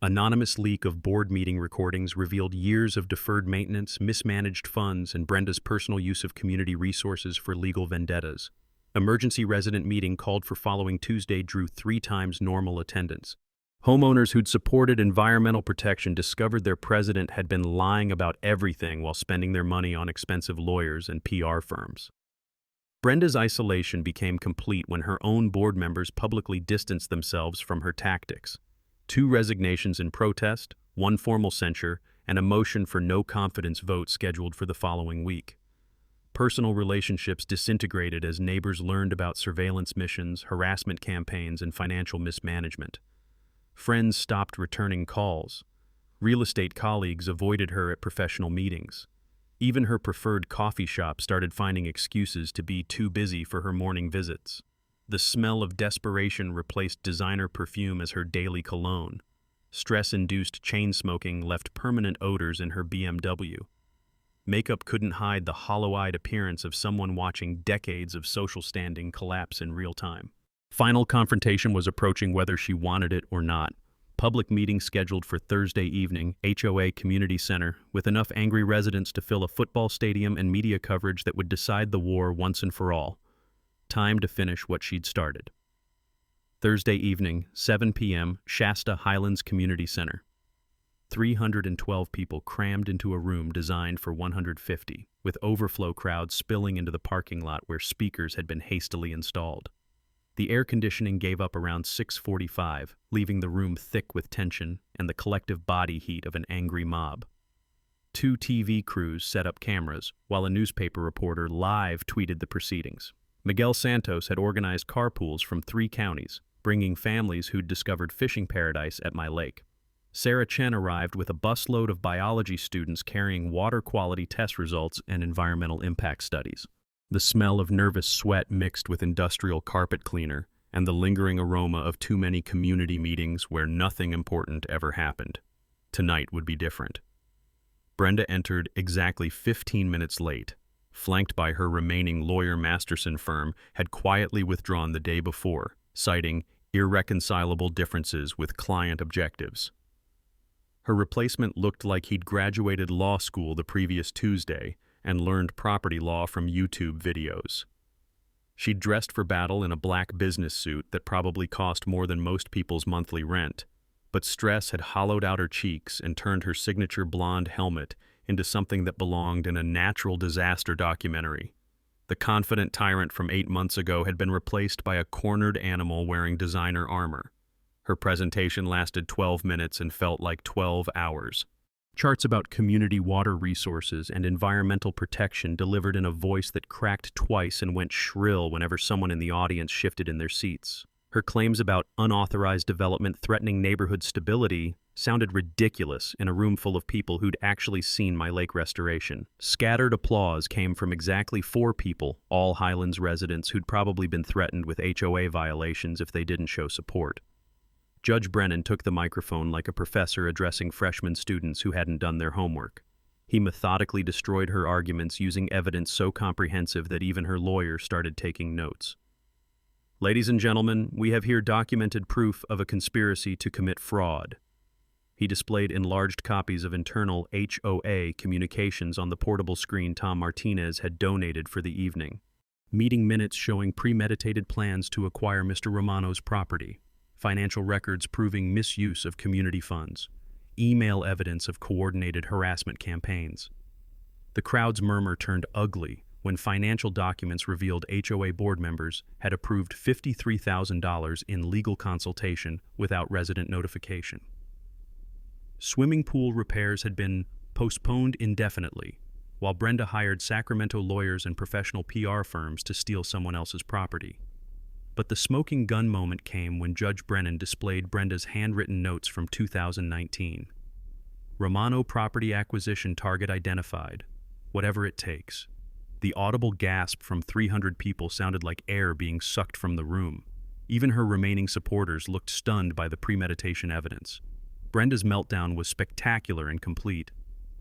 Anonymous leak of board meeting recordings revealed years of deferred maintenance, mismanaged funds, and Brenda's personal use of community resources for legal vendettas. Emergency resident meeting called for following Tuesday drew 3 times normal attendance. Homeowners who'd supported environmental protection discovered their president had been lying about everything while spending their money on expensive lawyers and PR firms. Brenda's isolation became complete when her own board members publicly distanced themselves from her tactics. 2 resignations in protest, 1 formal censure, and a motion for no confidence vote scheduled for the following week. Personal relationships disintegrated as neighbors learned about surveillance missions, harassment campaigns, and financial mismanagement. Friends stopped returning calls. Real estate colleagues avoided her at professional meetings. Even her preferred coffee shop started finding excuses to be too busy for her morning visits. The smell of desperation replaced designer perfume as her daily cologne. Stress-induced chain smoking left permanent odors in her BMW. Makeup couldn't hide the hollow-eyed appearance of someone watching decades of social standing collapse in real time. Final confrontation was approaching whether she wanted it or not. Public meeting scheduled for Thursday evening, HOA Community Center, with enough angry residents to fill a football stadium and media coverage that would decide the war once and for all. Time to finish what she'd started. Thursday evening, 7 p.m., Shasta Highlands Community Center. 312 people crammed into a room designed for 150, with overflow crowds spilling into the parking lot where speakers had been hastily installed. The air conditioning gave up around 6:45, leaving the room thick with tension and the collective body heat of an angry mob. 2 TV crews set up cameras, while a newspaper reporter live tweeted the proceedings. Miguel Santos had organized carpools from 3 counties, bringing families who'd discovered fishing paradise at my lake. Sarah Chen arrived with a busload of biology students carrying water quality test results and environmental impact studies. The smell of nervous sweat mixed with industrial carpet cleaner and the lingering aroma of too many community meetings where nothing important ever happened. Tonight would be different. Brenda entered exactly 15 minutes late, flanked by her remaining lawyer Masterson firm had quietly withdrawn the day before, citing irreconcilable differences with client objectives. Her replacement looked like he'd graduated law school the previous Tuesday and learned property law from YouTube videos. She'd dressed for battle in a black business suit that probably cost more than most people's monthly rent, but stress had hollowed out her cheeks and turned her signature blonde helmet into something that belonged in a natural disaster documentary. The confident tyrant from 8 months ago had been replaced by a cornered animal wearing designer armor. Her presentation lasted 12 minutes and felt like 12 hours. Charts about community water resources and environmental protection delivered in a voice that cracked twice and went shrill whenever someone in the audience shifted in their seats. Her claims about unauthorized development threatening neighborhood stability sounded ridiculous in a room full of people who'd actually seen my lake restoration. Scattered applause came from exactly 4 people, all Highlands residents who'd probably been threatened with HOA violations if they didn't show support. Judge Brennan took the microphone like a professor addressing freshman students who hadn't done their homework. He methodically destroyed her arguments using evidence so comprehensive that even her lawyer started taking notes. Ladies and gentlemen, we have here documented proof of a conspiracy to commit fraud. He displayed enlarged copies of internal HOA communications on the portable screen Tom Martinez had donated for the evening. Meeting minutes showing premeditated plans to acquire Mr. Romano's property. Financial records proving misuse of community funds. Email evidence of coordinated harassment campaigns. The crowd's murmur turned ugly when financial documents revealed HOA board members had approved $53,000 in legal consultation without resident notification. Swimming pool repairs had been postponed indefinitely, while Brenda hired Sacramento lawyers and professional PR firms to steal someone else's property. But the smoking gun moment came when Judge Brennan displayed Brenda's handwritten notes from 2019. Romano property acquisition target identified. Whatever it takes. The audible gasp from 300 people sounded like air being sucked from the room. Even her remaining supporters looked stunned by the premeditation evidence. Brenda's meltdown was spectacular and complete.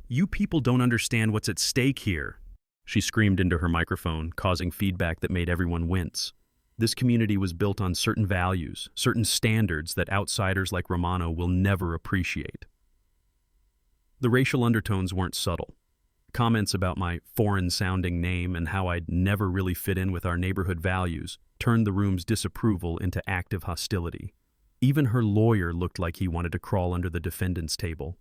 "You people don't understand what's at stake here," she screamed into her microphone, causing feedback that made everyone wince. This community was built on certain values, certain standards that outsiders like Romano will never appreciate. The racial undertones weren't subtle. Comments about my foreign-sounding name and how I'd never really fit in with our neighborhood values turned the room's disapproval into active hostility. Even her lawyer looked like he wanted to crawl under the defendant's table.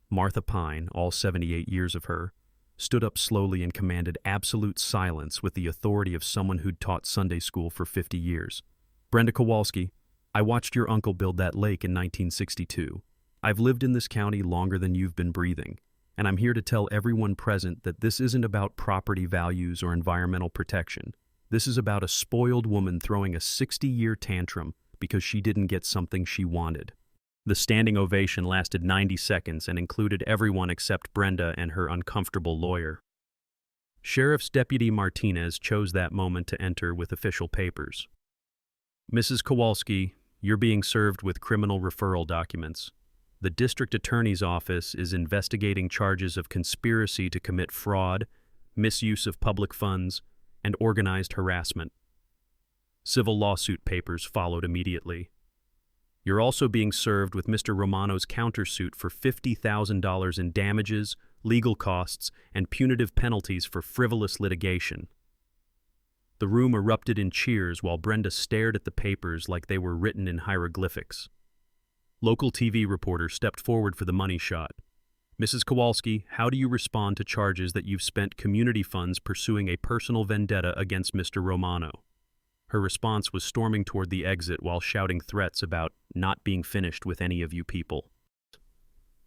Martha Pine, all 78 years of her, stood up slowly and commanded absolute silence with the authority of someone who'd taught Sunday school for 50 years. "Brenda Kowalski, I watched your uncle build that lake in 1962. I've lived in this county longer than you've been breathing, and I'm here to tell everyone present that this isn't about property values or environmental protection. This is about a spoiled woman throwing a 60-year tantrum because she didn't get something she wanted." The standing ovation lasted 90 seconds and included everyone except Brenda and her uncomfortable lawyer. Sheriff's Deputy Martinez chose that moment to enter with official papers. "Mrs. Kowalski, you're being served with criminal referral documents. The district attorney's office is investigating charges of conspiracy to commit fraud, misuse of public funds, and organized harassment." Civil lawsuit papers followed immediately. "You're also being served with Mr. Romano's countersuit for $50,000 in damages, legal costs, and punitive penalties for frivolous litigation." The room erupted in cheers while Brenda stared at the papers like they were written in hieroglyphics. Local TV reporter stepped forward for the money shot. "Mrs. Kowalski, how do you respond to charges that you've spent community funds pursuing a personal vendetta against Mr. Romano?" Her response was storming toward the exit while shouting threats about not being finished with any of you people.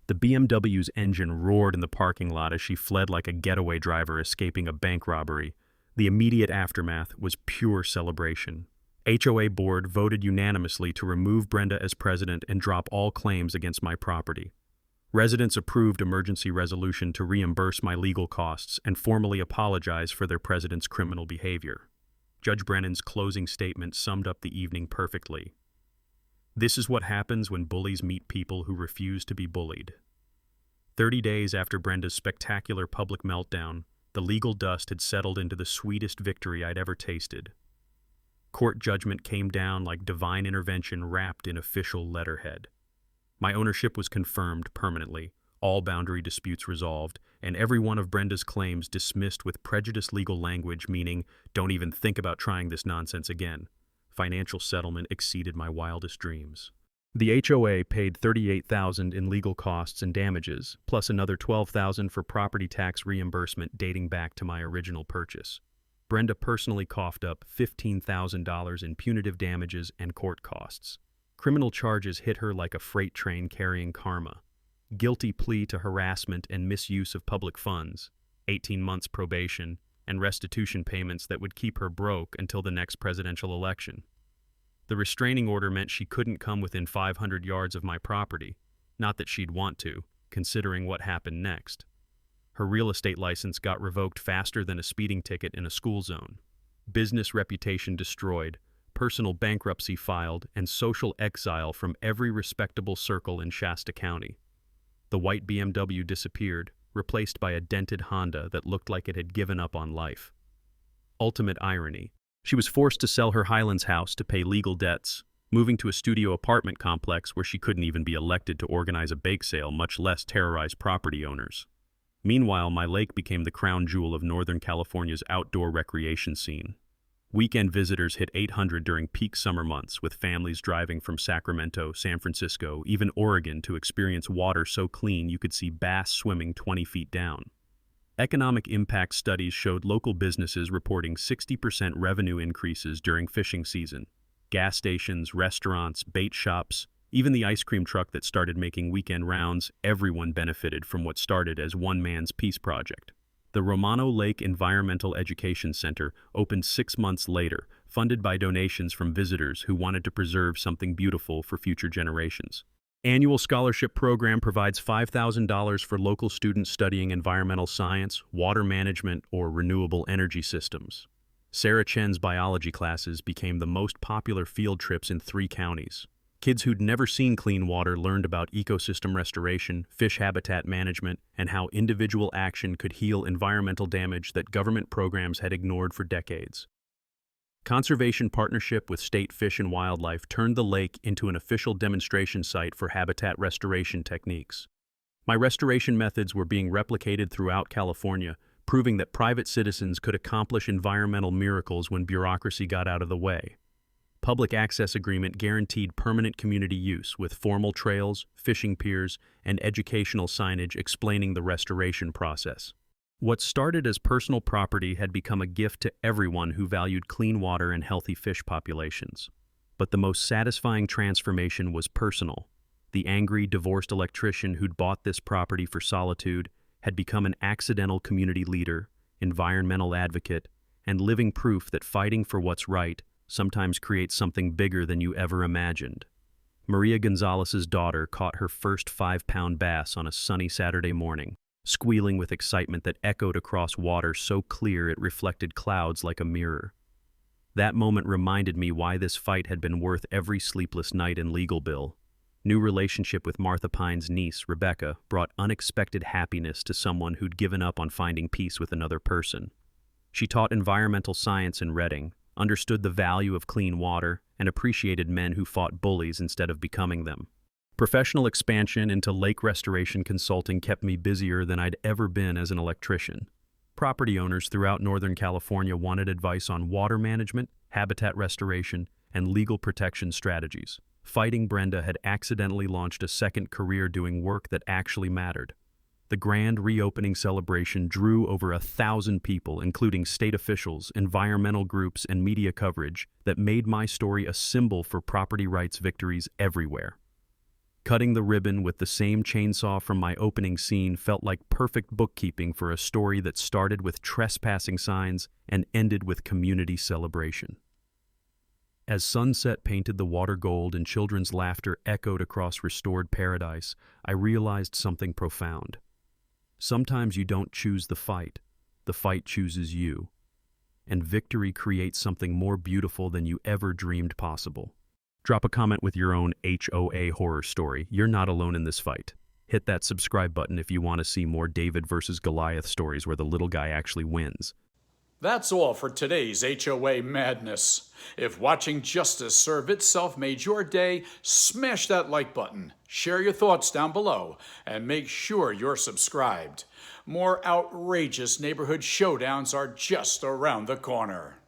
The BMW's engine roared in the parking lot as she fled like a getaway driver escaping a bank robbery. The immediate aftermath was pure celebration. HOA board voted unanimously to remove Brenda as president and drop all claims against my property. Residents approved emergency resolution to reimburse my legal costs and formally apologize for their president's criminal behavior. Judge Brennan's closing statement summed up the evening perfectly. "This is what happens when bullies meet people who refuse to be bullied." 30 days after Brenda's spectacular public meltdown, the legal dust had settled into the sweetest victory I'd ever tasted. Court judgment came down like divine intervention wrapped in official letterhead. My ownership was confirmed permanently, all boundary disputes resolved, and every one of Brenda's claims dismissed with prejudiced legal language meaning, "Don't even think about trying this nonsense again." Financial settlement exceeded my wildest dreams. The HOA paid $38,000 in legal costs and damages, plus another $12,000 for property tax reimbursement dating back to my original purchase. Brenda personally coughed up $15,000 in punitive damages and court costs. Criminal charges hit her like a freight train carrying karma. Guilty plea to harassment and misuse of public funds, 18 months probation, and restitution payments that would keep her broke until the next presidential election. The restraining order meant she couldn't come within 500 yards of my property, not that she'd want to, considering what happened next. Her real estate license got revoked faster than a speeding ticket in a school zone. Business reputation destroyed, personal bankruptcy filed, and social exile from every respectable circle in Shasta County. The white BMW disappeared, replaced by a dented Honda that looked like it had given up on life. Ultimate irony, She was forced to sell her Highlands house to pay legal debts, moving to a studio apartment complex where she couldn't even be elected to organize a bake sale, much less terrorize property owners. Meanwhile, my lake became the crown jewel of Northern California's outdoor recreation scene. Weekend visitors hit 800 during peak summer months, with families driving from Sacramento, San Francisco, even Oregon to experience water so clean you could see bass swimming 20 feet down. Economic impact studies showed local businesses reporting 60% revenue increases during fishing season. Gas stations, restaurants, bait shops, even the ice cream truck that started making weekend rounds, everyone benefited from what started as one man's peace project. The Romano Lake Environmental Education Center opened 6 months later, funded by donations from visitors who wanted to preserve something beautiful for future generations. Annual scholarship program provides $5,000 for local students studying environmental science, water management, or renewable energy systems. Sarah Chen's biology classes became the most popular field trips in 3 counties. Kids who'd never seen clean water learned about ecosystem restoration, fish habitat management, and how individual action could heal environmental damage that government programs had ignored for decades. Conservation partnership with State Fish and Wildlife turned the lake into an official demonstration site for habitat restoration techniques. My restoration methods were being replicated throughout California, proving that private citizens could accomplish environmental miracles when bureaucracy got out of the way. Public access agreement guaranteed permanent community use with formal trails, fishing piers, and educational signage explaining the restoration process. What started as personal property had become a gift to everyone who valued clean water and healthy fish populations. But the most satisfying transformation was personal. The angry, divorced electrician who'd bought this property for solitude had become an accidental community leader, environmental advocate, and living proof that fighting for what's right sometimes creates something bigger than you ever imagined. Maria Gonzalez's daughter caught her first 5-pound bass on a sunny Saturday morning, squealing with excitement that echoed across water so clear it reflected clouds like a mirror. That moment reminded me why this fight had been worth every sleepless night and legal bill. New relationship with Martha Pine's niece, Rebecca, brought unexpected happiness to someone who'd given up on finding peace with another person. She taught environmental science in Reading, understood the value of clean water, and appreciated men who fought bullies instead of becoming them. Professional expansion into lake restoration consulting kept me busier than I'd ever been as an electrician. Property owners throughout Northern California wanted advice on water management, habitat restoration, and legal protection strategies. Fighting Brenda had accidentally launched a second career doing work that actually mattered. The grand reopening celebration drew over 1,000 people, including state officials, environmental groups, and media coverage that made my story a symbol for property rights victories everywhere. Cutting the ribbon with the same chainsaw from my opening scene felt like perfect bookkeeping for a story that started with trespassing signs and ended with community celebration. As sunset painted the water gold and children's laughter echoed across restored paradise, I realized something profound. Sometimes you don't choose the fight chooses you. And victory creates something more beautiful than you ever dreamed possible. Drop a comment with your own HOA horror story. You're not alone in this fight. Hit that subscribe button if you want to see more David versus Goliath stories where the little guy actually wins. That's all for today's HOA madness. If watching justice serve itself made your day, smash that like button, share your thoughts down below, and make sure you're subscribed. More outrageous neighborhood showdowns are just around the corner.